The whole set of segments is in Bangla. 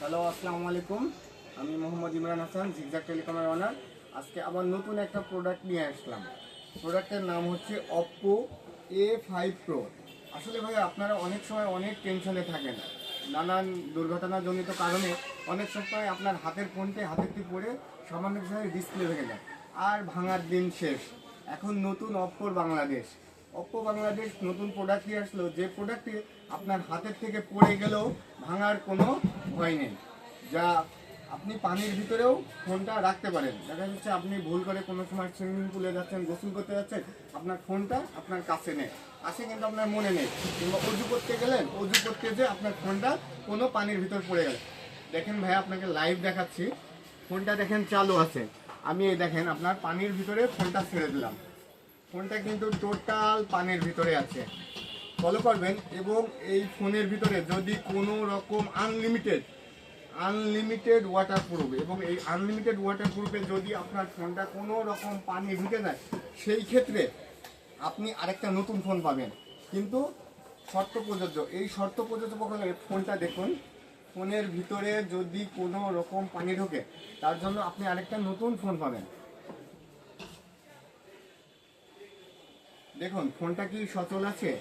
হ্যালো, আসসালামু আলাইকুম। আমি মোহাম্মদ ইমরান হাসান, জিগজ্যাগ টেলিকমের ওনার। আজকে আবার নতুন একটা প্রোডাক্ট নিয়ে আসলাম। প্রোডাক্টের নাম হচ্ছে অপ্পো A5 Pro। আসলে ভাই, আপনারা অনেক সময় অনেক টেনশনে থাকেন, নানান দুর্ঘটনাজনিত কারণে অনেক সময় আপনার হাতের ফোনটি হাতের থেকে পড়ে সামান্য সময় ডিসপ্লে ভেঙে যায়, আর ভাঙার দিন শেষ। এখন নতুন অপ্পোর বাংলাদেশ, অপ্পো বাংলাদেশ নতুন প্রোডাক্ট নিয়ে আসলো, যে প্রোডাক্টটি আপনার হাতের থেকে পড়ে গেলেও ভাঙার কোনো ভয় নেই। যা আপনি পানির ভিতরেও ফোনটা রাখতে পারেন। দেখা যাচ্ছে আপনি ভুল করে কোনো সময় সুইমিং পুলে যাচ্ছেন, গোসল করতে যাচ্ছেন, আপনার ফোনটা আপনার কাছে নেই, আসে কিন্তু আপনার মনে নেই, কিংবা অজু করতে গেলেন, অজু করতে যে আপনার ফোনটা কোনো পানির ভিতর পড়ে গেল। দেখেন ভাই, আপনাকে লাইভ দেখাচ্ছি। ফোনটা দেখেন চালু আছে, আমি এই দেখেন আপনার পানির ভিতরে ফোনটা ছেড়ে দিলাম, ফোনটা কিন্তু টোটাল পানির ভিতরে আছে। ফলো করবেন। এবং এই ফোনের ভিতরে যদি কোনো রকম আনলিমিটেড ওয়াটারপ্রুফ, এবং এই আনলিমিটেড ওয়াটারপ্রুফে যদি আপনার ফোনটা কোনো রকম পানি ঢুকে যায়, সেই ক্ষেত্রে আপনি আরেকটা নতুন ফোন পাবেন। কিন্তু শর্ত প্রযোজ্য, এই শর্ত প্রযোজ্য প্রকারে ফোনটা দেখুন, ফোনের ভিতরে যদি কোনো রকম পানি ঢোকে, তার জন্য আপনি আরেকটা নতুন ফোন পাবেন। দেখুন ফোনটা কি সচল আছে,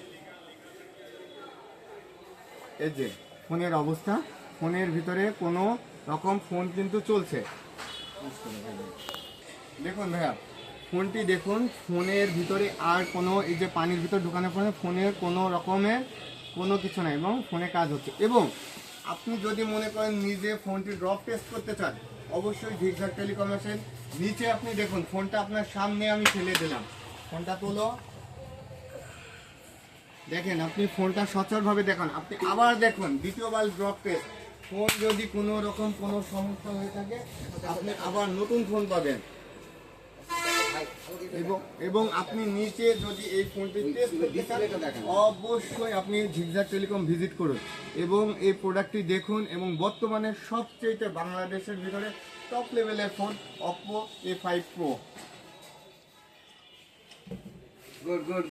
এই যে ফোনের অবস্থা, ফোনের ভিতরে কোনো রকম ফোন কিন্তু চলছে। দেখুন ভাইয়া, ফোনটি দেখুন, ফোনের ভিতরে আর কোনো এই যে পানির ভিতর ঢুকানোর পরে ফোনের কোনো রকমের কোনো কিছু নাই, এবং ফোনে কাজ হচ্ছে। এবং আপনি যদি মনে করেন নিজে ফোনটি ড্রপ টেস্ট করতে চান, অবশ্যই জিগজ্যাগ টেলিকমের নিচে আপনি দেখুন, ফোনটা আপনার সামনে আমি ফেলে দিলাম, ফোনটা তোলো, দেখেন আপনি ফোনটা সচলভাবে দেখুন, আপনি আবার দেখুন দ্বিতীয়বার ড্রপ টেস্ট, ফোন যদি কোনো রকম কোনো সমস্যা হয়ে থাকে, আপনি আবার নতুন ফোন পাবেন। এবং এবং আপনি নিচে যদি এই ফোনটি টেস্ট করতে চান, অবশ্যই আপনি জিগজ্যাগ টেলিকম ভিজিট করুন এবং এই প্রোডাক্টটি দেখুন। এবং বর্তমানে সবচেয়ে বাংলাদেশের ভিতরে টপ লেভেলের ফোন অপ্পো A5 Pro।